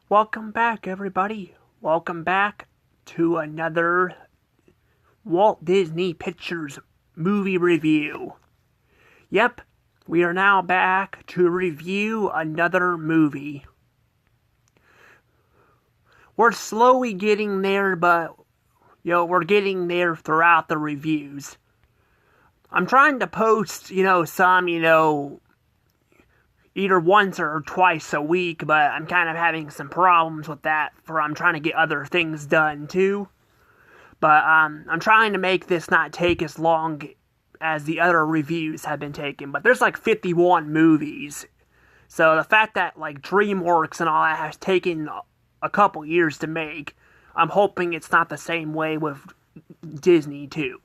Welcome back, everybody. Welcome back to another Walt Disney Pictures movie review. Yep, we are now back to review another movie. We're slowly getting there, but, we're getting there throughout the reviews. I'm trying to post, some, either once or twice a week, but I'm kind of having some problems with that, for I'm trying to get other things done too. But I'm trying to make this not take as long as the other reviews have been taking. But there's like 51 movies, so the fact that like DreamWorks and all that has taken a couple years to make, I'm hoping it's not the same way with Disney too.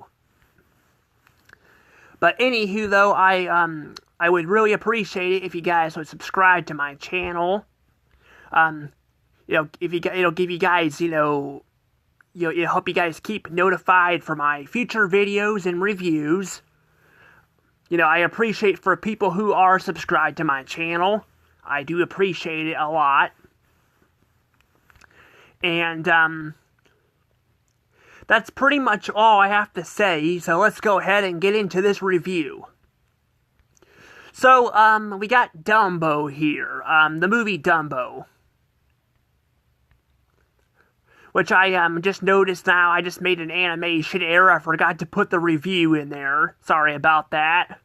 But anywho, though, I would really appreciate it if you guys would subscribe to my channel. If it'll give you guys, it'll help you guys keep notified for my future videos and reviews. I appreciate for people who are subscribed to my channel. I do appreciate it a lot. And, that's pretty much all I have to say, so let's go ahead and get into this review. So, we got Dumbo here, the movie Dumbo. Which I, just noticed now, I just made an animation error, I forgot to put the review in there. Sorry about that.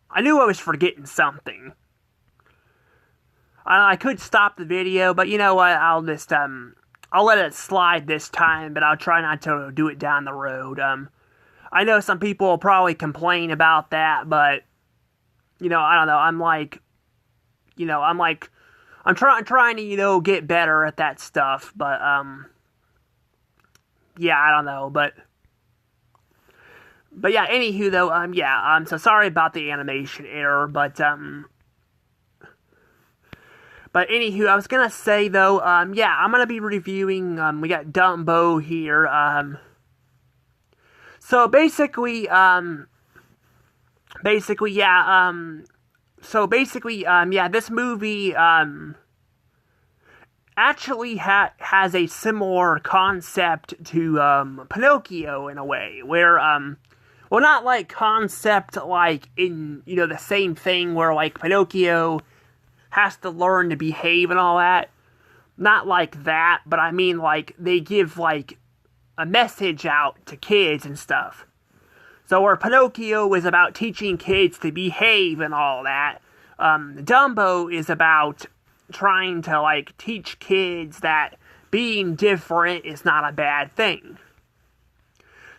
I knew I was forgetting something. I could stop the video, but you know what, I'll just, I'll let it slide this time, but I'll try not to do it down the road. I know some people will probably complain about that, but I don't know. I'm trying to, get better at that stuff, but, yeah, I don't know, but yeah, anywho, though, so sorry about the animation error, but anywho, I was gonna say, though, I'm gonna be reviewing, we got Dumbo here, so basically, this movie, actually has a similar concept to, Pinocchio in a way, where, well, not like concept like in, the same thing where, like, Pinocchio has to learn to behave and all that. Not like that, but I mean, like, they give, like, a message out to kids and stuff. So where Pinocchio is about teaching kids to behave and all that, Dumbo is about trying to, like, teach kids that being different is not a bad thing.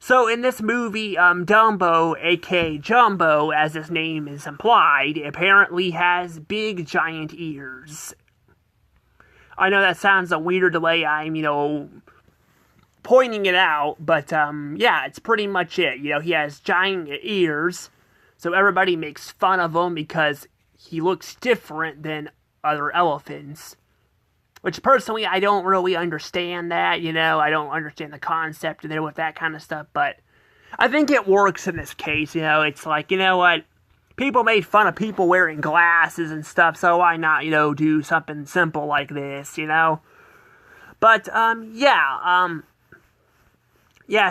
So in this movie, Dumbo, aka Jumbo, as his name is implied, apparently has big giant ears. I know that sounds a weird the way I'm, pointing it out, but, yeah, it's pretty much it. He has giant ears, so everybody makes fun of him because he looks different than other elephants. Which, personally, I don't really understand that, I don't understand the concept there with that kind of stuff, but I think it works in this case, it's like, what, people made fun of people wearing glasses and stuff, so why not, do something simple like this, But,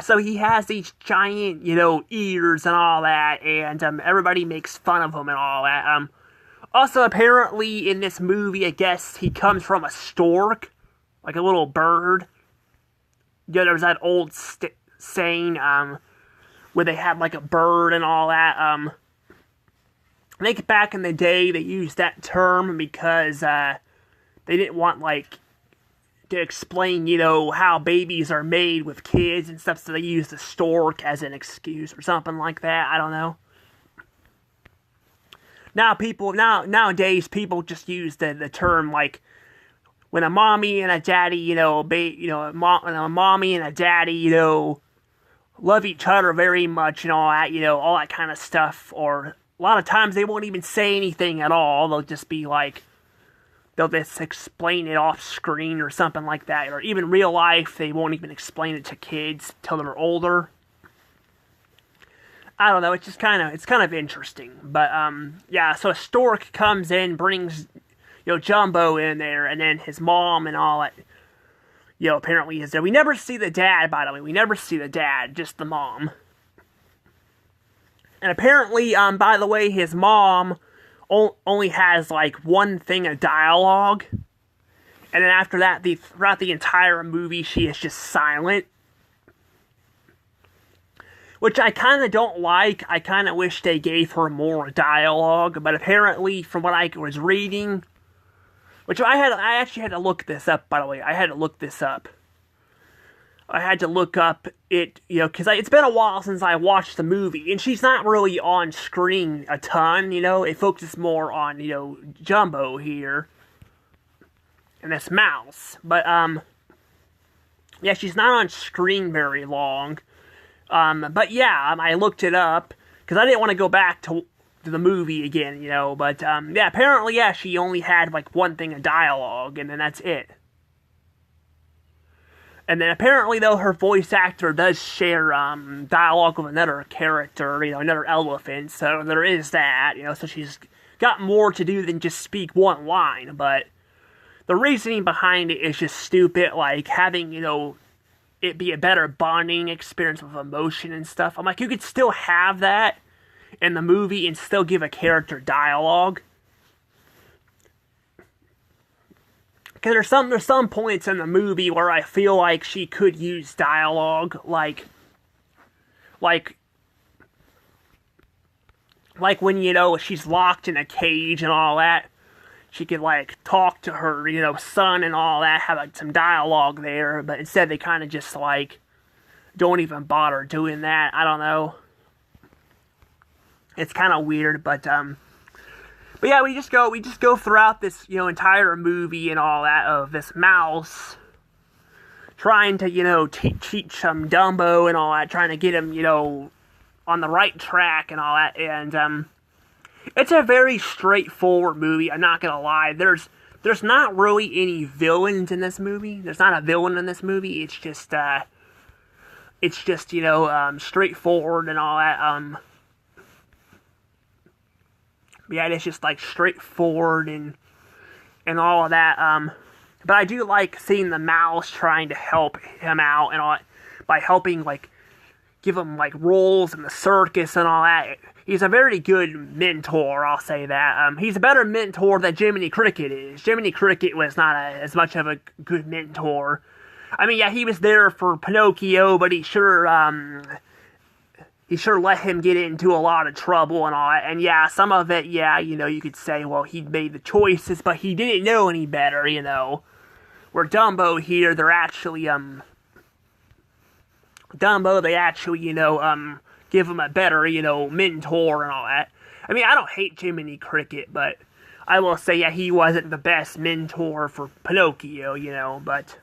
so he has these giant, ears and all that, and, everybody makes fun of him and all that, Also, apparently, in this movie, I guess, he comes from a stork, like a little bird. There's that old saying, where they had, like, a bird and all that, I think back in the day, they used that term because, they didn't want, like, to explain, how babies are made with kids and stuff, so they used the stork as an excuse or something like that, I don't know. Nowadays, people just use the term, like, when a mommy and a daddy, a mommy and a daddy, love each other very much and all that kind of stuff, or a lot of times they won't even say anything at all, they'll just be like, they'll just explain it off screen or something like that, or even real life, they won't even explain it to kids till they're older. I don't know, it's kind of interesting, but, so a stork comes in, brings, Jumbo in there, and then his mom and all that, apparently is there. We never see the dad, by the way. We never see the dad, just the mom. And apparently, by the way, his mom only has, like, one thing of dialogue. And then after that, throughout the entire movie, she is just silent. Which I kind of don't like. I kind of wish they gave her more dialogue. But apparently, from what I was reading, which I actually had to look this up, by the way. I had to look this up. I had to look up it, because it's been a while since I watched the movie. And she's not really on screen a ton, It focuses more on, Jumbo here. And this mouse. But, yeah, she's not on screen very long. But yeah, I looked it up, because I didn't want to go back to the movie again, But, yeah, apparently, yeah, she only had, like, one thing of dialogue, and then that's it. And then apparently, though, her voice actor does share dialogue with another character, another elephant. So there is that, so she's got more to do than just speak one line. But the reasoning behind it is just stupid, like having, it be a better bonding experience with emotion and stuff. I'm like, you could still have that in the movie and still give a character dialogue. Because there's some points in the movie where I feel like she could use dialogue, like when, she's locked in a cage and all that, she could, like, talk to her, son and all that, have, like, some dialogue there, but instead they kind of just, like, don't even bother doing that. I don't know. It's kind of weird, but yeah, we just go throughout this, entire movie and all that of this mouse trying to, teach Dumbo and all that, trying to get him, on the right track and all that, and, it's a very straightforward movie, I'm not gonna lie. There's not really any villains in this movie. There's not a villain in this movie, it's just, straightforward and all that, yeah, it's just, like, straightforward and all of that, but I do like seeing the mouse trying to help him out and all that, by helping, like, give him, like, roles in the circus and all that. He's a very good mentor, I'll say that. He's a better mentor than Jiminy Cricket is. Jiminy Cricket was not as much of a good mentor. I mean, yeah, he was there for Pinocchio, but he sure let him get into a lot of trouble and all that. And yeah, some of it, yeah, you could say, well, he made the choices, but he didn't know any better, Where Dumbo here, they're actually, they actually, give him a better, mentor and all that. I mean, I don't hate Jiminy Cricket, but I will say, yeah, he wasn't the best mentor for Pinocchio, but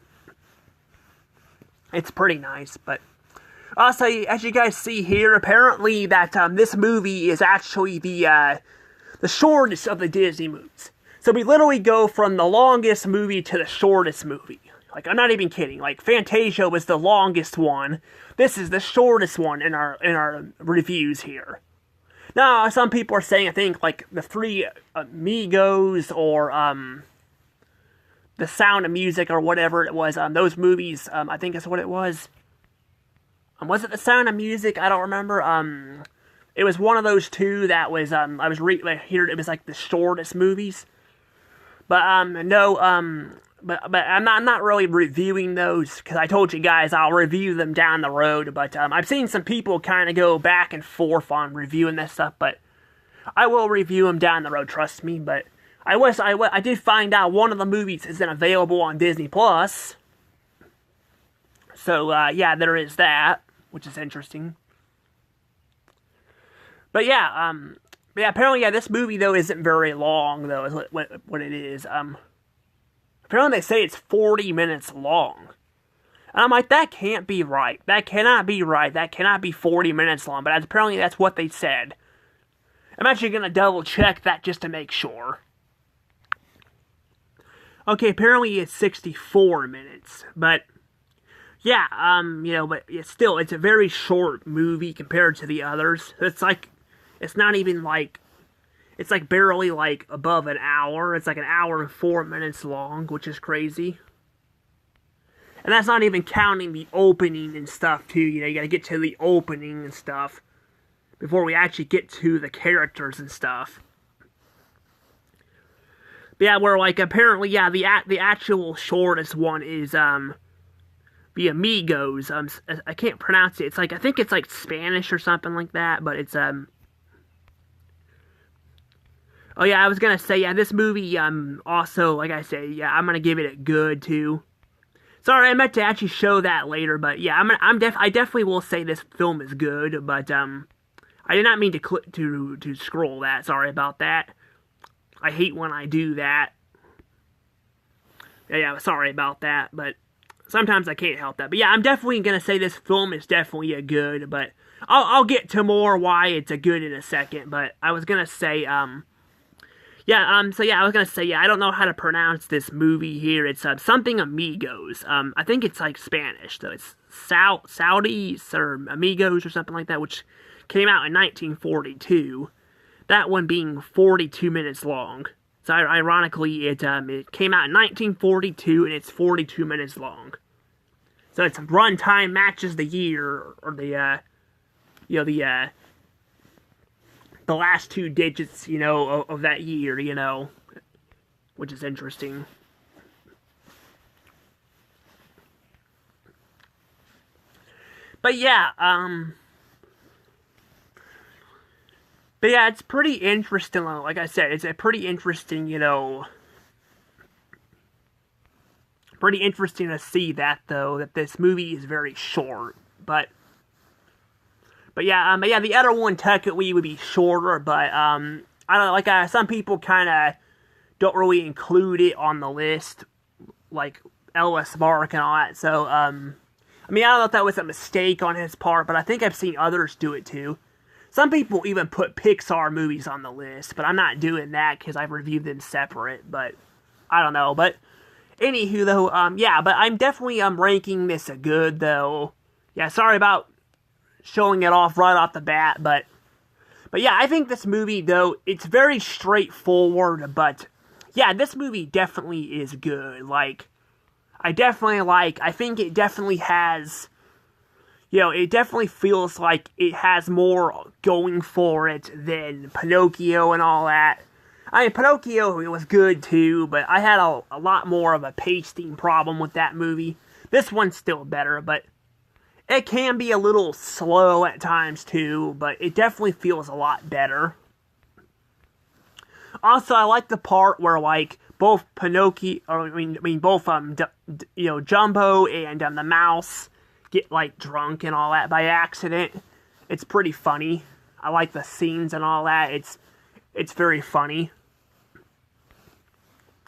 it's pretty nice, but also, as you guys see here, apparently that this movie is actually the shortest of the Disney movies. So we literally go from the longest movie to the shortest movie. Like, I'm not even kidding. Like, Fantasia was the longest one. This is the shortest one in our reviews here. Now, some people are saying, I think, like, the Three Amigos or The Sound of Music or whatever it was. Those movies, I think that's what it was. Was it The Sound of Music? I don't remember. It was one of those two that was, I was here, it was like the shortest movies. But, no, but I'm not really reviewing those, because I told you guys I'll review them down the road, but, I've seen some people kind of go back and forth on reviewing this stuff, but I will review them down the road, trust me, but I did find out one of the movies isn't available on Disney Plus, so, yeah, there is that, which is interesting. But yeah, apparently, yeah, this movie, though, isn't very long, though, is what it is. Apparently they say it's 40 minutes long. And I'm like, that can't be right. That cannot be right. That cannot be 40 minutes long, but apparently that's what they said. I'm actually going to double check that just to make sure. Okay, apparently it's 64 minutes, but yeah, but it's a very short movie compared to the others. It's like, it's not even like, It's like barely like above an hour. It's like an hour and 4 minutes long, which is crazy. And that's not even counting the opening and stuff too. You know, you gotta get to the opening and stuff before we actually get to the characters and stuff. But yeah, where like apparently, yeah, the actual shortest one is the Amigos. I can't pronounce it. It's like, I think it's like Spanish or something like that, but it's oh yeah, I was gonna say, yeah, this movie also, like I say, yeah, I'm gonna give it a good too. Sorry, I meant to actually show that later, but yeah, I definitely will say this film is good, but I did not mean to scroll that. Sorry about that. I hate when I do that. Yeah, sorry about that, but sometimes I can't help that. But yeah, I'm definitely gonna say this film is definitely a good, but I'll get to more why it's a good in a second. But I was gonna say, I was gonna say, yeah, I don't know how to pronounce this movie here. It's something Amigos. I think it's like Spanish, though. It's Saudis or Amigos or something like that, which came out in 1942. That one being 42 minutes long. So ironically, it came out in 1942 and it's 42 minutes long. So its runtime matches the year, or the last two digits, of that year, which is interesting. But yeah, it's pretty interesting. Like I said, it's a pretty interesting, pretty interesting to see that, though, that this movie is very short. But yeah, the other one technically would be shorter, but I don't know, like some people kind of don't really include it on the list, like Ellis Mark and all that. So I don't know if that was a mistake on his part, but I think I've seen others do it too. Some people even put Pixar movies on the list, but I'm not doing that because I've reviewed them separate. But I don't know. But anywho, though, but I'm definitely ranking this a good, though. Yeah, sorry about showing it off right off the bat, but yeah, I think this movie, though, it's very straightforward, but yeah, this movie definitely is good. Like, I think it definitely has, it definitely feels like it has more going for it than Pinocchio and all that. I mean, Pinocchio, it was good too, but I had a lot more of a pacing problem with that movie. This one's still better, but it can be a little slow at times too, but it definitely feels a lot better. Also, I like the part where like both Pinocchio, both Jumbo and the mouse get like drunk and all that by accident. It's pretty funny. I like the scenes and all that. It's very funny.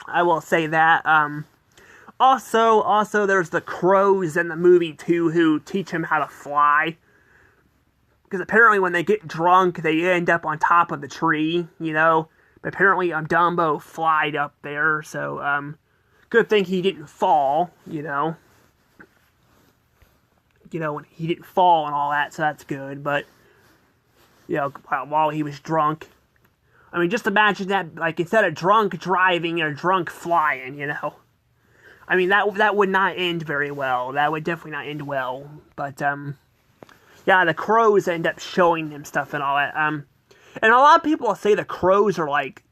I will say that. Also, there's the crows in the movie, too, who teach him how to fly. Because apparently when they get drunk, they end up on top of the tree, But apparently, Dumbo flied up there, so, good thing he didn't fall, He didn't fall and all that, so that's good, but, while he was drunk. I mean, just imagine that, like, instead of drunk driving, you're drunk flying, I mean, that would not end very well. That would definitely not end well. But, the crows end up showing him stuff and all that. And a lot of people say the crows are like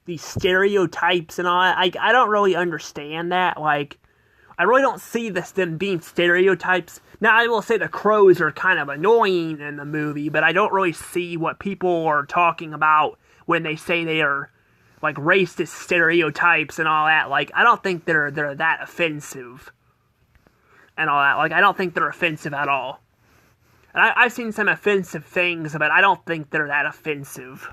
these stereotypes and all that. I don't really understand that. Like, I really don't see them being stereotypes. Now, I will say the crows are kind of annoying in the movie, but I don't really see what people are talking about when they say they are like racist stereotypes and all that. Like, I don't think they're that offensive and all that. Like, I don't think they're offensive at all. And I've seen some offensive things, but I don't think they're that offensive.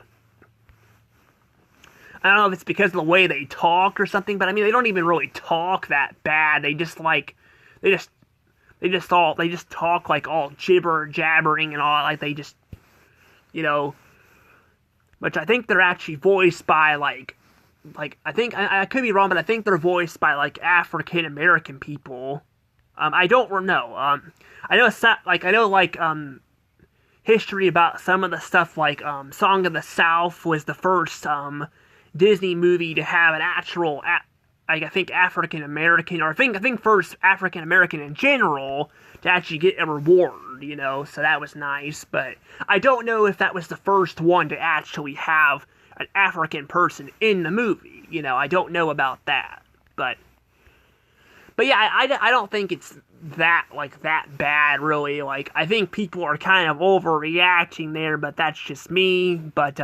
I don't know if it's because of the way they talk or something, but I mean, they don't even really talk that bad. They just talk like all gibber jabbering and all, like they just, which I think they're actually voiced by, like I think, I could be wrong, but I think they're voiced by, like, African-American people. I don't know. history about some of the stuff, like Song of the South was the first Disney movie to have an actual, I think African American, or I think first African American in general to actually get a reward, so that was nice. But I don't know if that was the first one to actually have an African person in the movie. I don't know about that, but yeah, I don't think it's that bad, really. Like, I think people are kind of overreacting there, but that's just me. But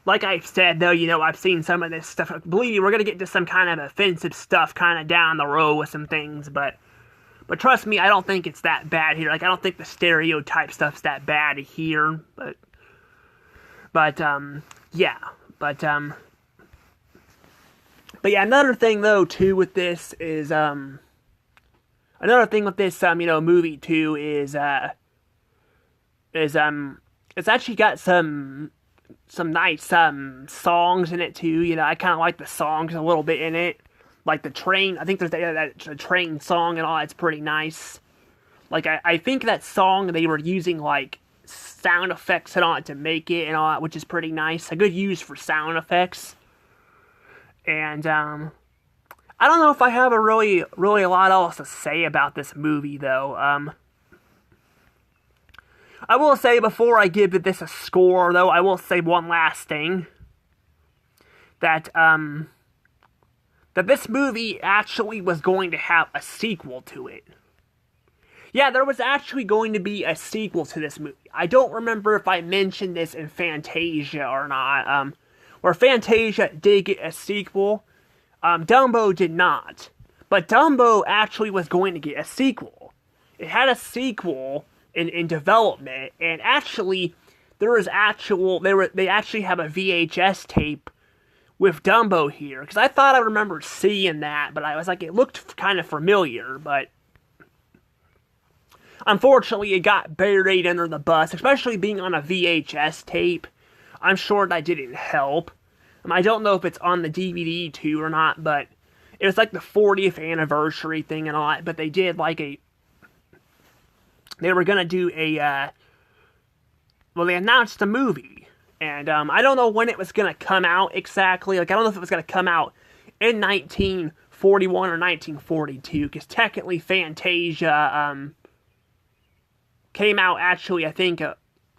like I said, though, I've seen some of this stuff. Believe me, we're gonna get to some kind of offensive stuff kind of down the road with some things, but trust me, I don't think it's that bad here. Like, I don't think the stereotype stuff's that bad here, but yeah, but yeah, another thing though too with this is movie too is it's actually got some nice songs in it too. I kind of like the songs a little bit in it, like the train. I think there's that train song and all. It's pretty nice. Like I think that song they were using like sound effects and all that to make it and all that, which is pretty nice. A good use for sound effects. And I don't know if I have a really a lot else to say about this movie though. I will say before I give this a score though, I will say one last thing. That this movie actually was going to have a sequel to it. Yeah, there was actually going to be a sequel to this movie. I don't remember if I mentioned this in Fantasia or not. Where Fantasia did get a sequel, Dumbo did not. But Dumbo actually was going to get a sequel. It had a sequel in development, and actually, they actually have a VHS tape with Dumbo here, because I thought I remembered seeing that, but I was like, it looked kind of familiar, but unfortunately, it got buried under the bus, especially being on a VHS tape. I'm sure that didn't help. I don't know if it's on the DVD too or not, but it was like the 40th anniversary thing and all that, but they did like they were gonna do they announced a movie, and I don't know when it was gonna come out exactly. Like, I don't know if it was gonna come out in 1941 or 1942, because technically Fantasia came out actually, I think,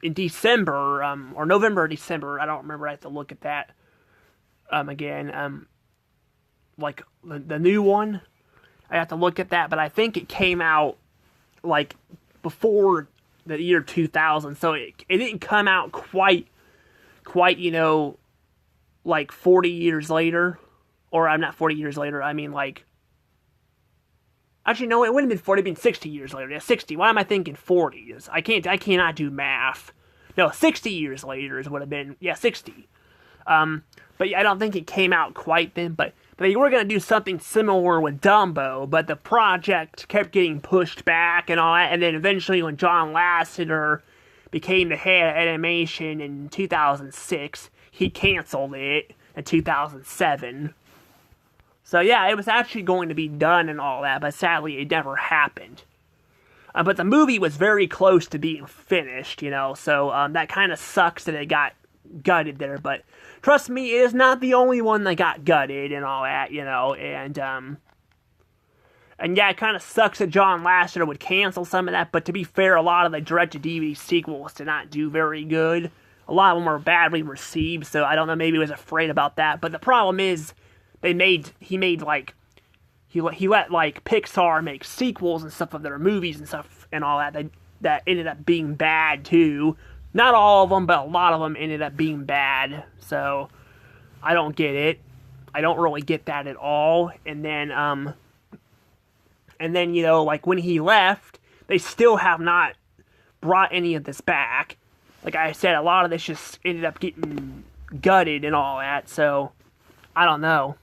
in December, or November or December, I don't remember, I have to look at that, again, like, the new one, I have to look at that, but I think it came out, like, before the year 2000, so it didn't come out quite, like, 40 years later, or, I'm not 40 years later, I mean, like, actually, no, it wouldn't have been 40, it'd been 60 years later. Yeah, 60. Why am I thinking 40s? I cannot do math. No, 60 years later would have been, 60. But yeah, I don't think it came out quite then, but they were going to do something similar with Dumbo, but the project kept getting pushed back and all that, and then eventually when John Lasseter became the head of animation in 2006, he canceled it in 2007. So yeah, it was actually going to be done and all that, but sadly it never happened. But the movie was very close to being finished, so that kind of sucks that it got gutted there, but trust me, it is not the only one that got gutted and all that, and yeah, it kind of sucks that John Lasseter would cancel some of that, but to be fair, a lot of the direct-to-DVD sequels did not do very good. A lot of them were badly received, so I don't know, maybe he was afraid about that, but the problem is, he let Pixar make sequels and stuff of their movies and stuff and all that ended up being bad too. Not all of them, but a lot of them ended up being bad. So I don't get it. I don't really get that at all. And then like when he left, they still have not brought any of this back. Like I said, a lot of this just ended up getting gutted and all that. So I don't know.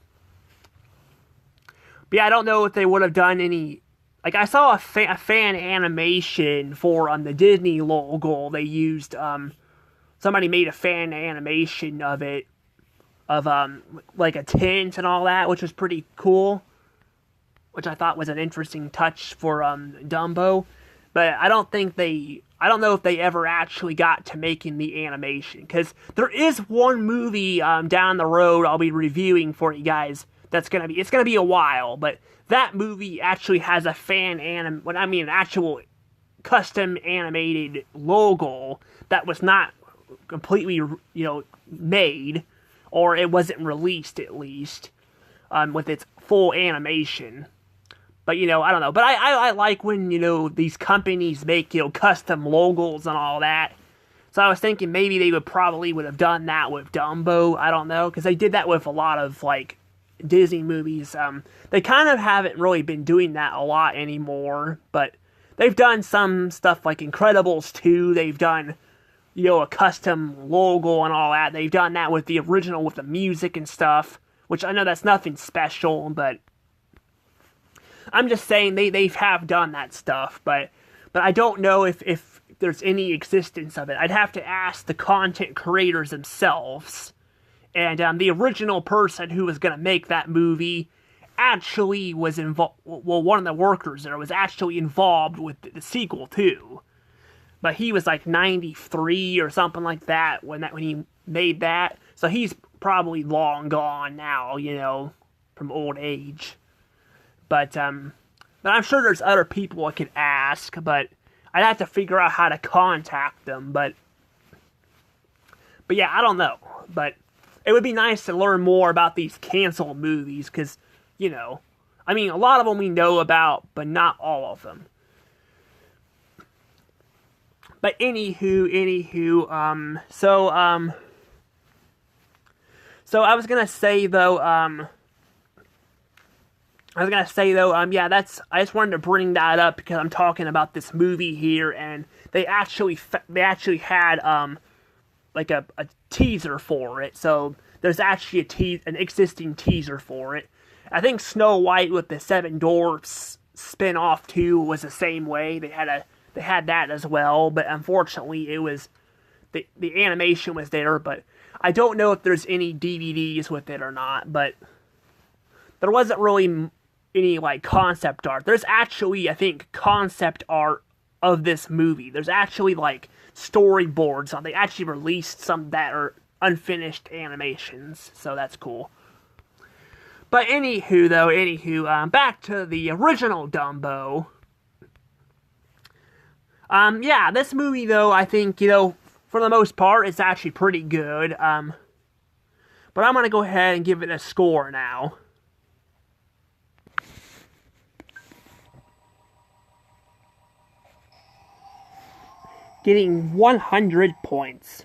But yeah, I don't know if they would have done any. Like, I saw a fan animation for the Disney logo. They used, somebody made a fan animation of it, of, like a tent and all that, which was pretty cool. Which I thought was an interesting touch for, Dumbo. But I don't think they I don't know if they ever actually got to making the animation, because there is one movie down the road I'll be reviewing for you guys. It's gonna be a while, but that movie actually has a an actual custom animated logo that was not completely, made, or it wasn't released at least, with its full animation. But, I don't know. But I like when, these companies make, custom logos and all that. So I was thinking maybe they would have done that with Dumbo. I don't know. Because they did that with a lot of, Disney movies. They kind of haven't really been doing that a lot anymore. But they've done some stuff like Incredibles 2. They've done, a custom logo and all that. They've done that with the original, with the music and stuff. Which I know that's nothing special, but I'm just saying they have done that stuff, but I don't know if there's any existence of it. I'd have to ask the content creators themselves. And the original person who was going to make that movie actually was involved. Well, one of the workers there was actually involved with the sequel too. But he was 93 or something like that when he made that. So he's probably long gone now, from old age. But I'm sure there's other people I could ask, but I'd have to figure out how to contact them, but yeah, I don't know. But it would be nice to learn more about these canceled movies, because, a lot of them we know about, but not all of them. But anywho, so I was gonna say though, yeah, I just wanted to bring that up because I'm talking about this movie here, and they actually had a teaser for it. So there's actually an existing teaser for it. I think Snow White with the Seven Dwarfs spin-off too was the same way. They had that as well, but unfortunately it was the animation was there, but I don't know if there's any DVDs with it or not. But there wasn't really any concept art. There's actually, I think, concept art of this movie. There's actually storyboards. They actually released some that are unfinished animations, so that's cool. But anywho, back to the original Dumbo. Yeah, this movie though, I think, for the most part, it's actually pretty good. But I'm gonna go ahead and give it a score now. Getting 100 points.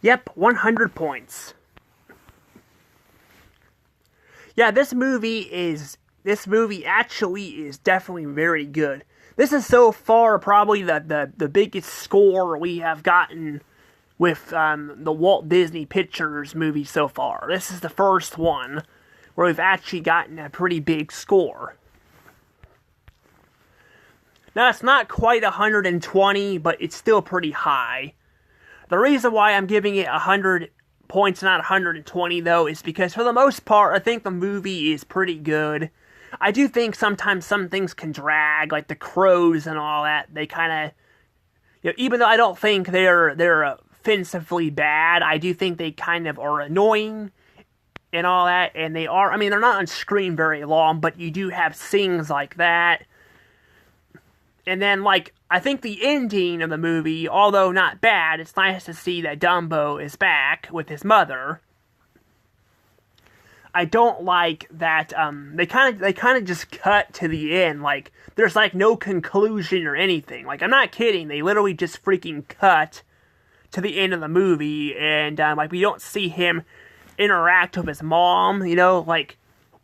Yep, 100 points. Yeah, this movie actually is definitely very good. This is so far probably the biggest score we have gotten with the Walt Disney Pictures movie so far. This is the first one where we've actually gotten a pretty big score. Now, it's not quite 120, but it's still pretty high. The reason why I'm giving it 100 points, not 120, though, is because for the most part, I think the movie is pretty good. I do think sometimes some things can drag, like the crows and all that. They kind of, even though I don't think they're offensively bad, I do think they kind of are annoying and all that. And they're not on screen very long, but you do have scenes like that. And then, I think the ending of the movie, although not bad, it's nice to see that Dumbo is back with his mother. I don't like that, they kind of just cut to the end, there's, no conclusion or anything. I'm not kidding, they literally just freaking cut to the end of the movie, and, we don't see him interact with his mom,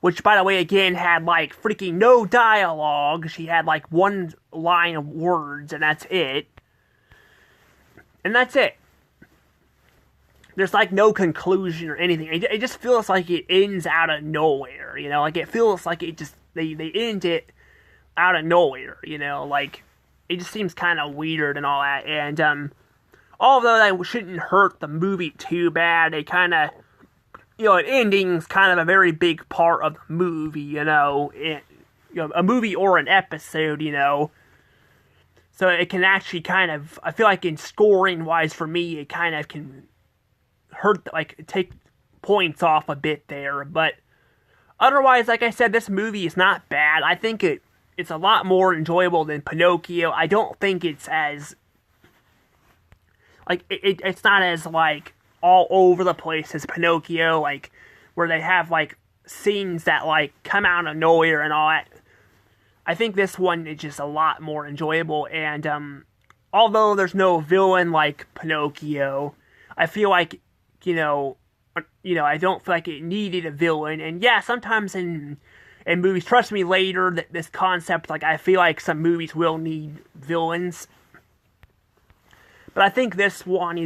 which, by the way, again, had, freaking no dialogue. She had, one line of words, and that's it. And that's it. There's, no conclusion or anything. It just feels like it ends out of nowhere, it feels like it just, they end it out of nowhere, it just seems kind of weird and all that. And, although that shouldn't hurt the movie too bad, they kind of, an ending's kind of a very big part of the movie, a movie or an episode, So it can actually kind of, I feel like in scoring wise for me, it kind of can hurt, like take points off a bit there. But otherwise, like I said, this movie is not bad. I think it's a lot more enjoyable than Pinocchio. I don't think it's as, like, it's not as, like, all over the place as Pinocchio, like, where they have, like, scenes that, like, come out of nowhere and all that. I think this one is just a lot more enjoyable, and although there's no villain like Pinocchio, I feel like, I don't feel like it needed a villain. And yeah, sometimes in movies, trust me, later, that this concept, like, I feel like some movies will need villains. But I think this one,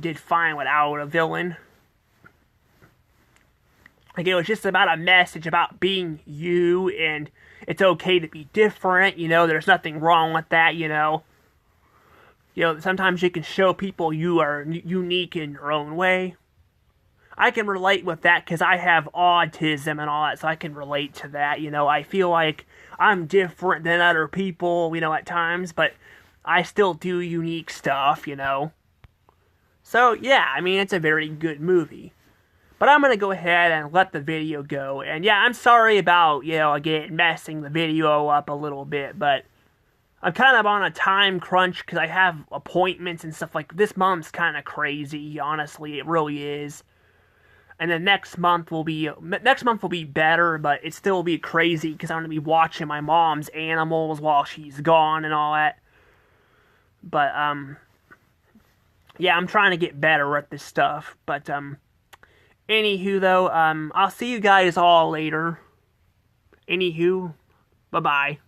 did fine without a villain. Like, it was just about a message about being you, and it's okay to be different, there's nothing wrong with that, sometimes you can show people you are unique in your own way. I can relate with that because I have autism and all that, so I can relate to that, I feel like I'm different than other people, at times, but I still do unique stuff, So, yeah, I mean, it's a very good movie. But I'm going to go ahead and let the video go. And yeah, I'm sorry about, again, messing the video up a little bit. But I'm kind of on a time crunch because I have appointments and stuff like this. Month's kind of crazy, honestly. It really is. And then next month will be better, but it still will be crazy because I'm going to be watching my mom's animals while she's gone and all that. But, yeah, I'm trying to get better at this stuff. But, anywho, though, I'll see you guys all later. Anywho, bye-bye.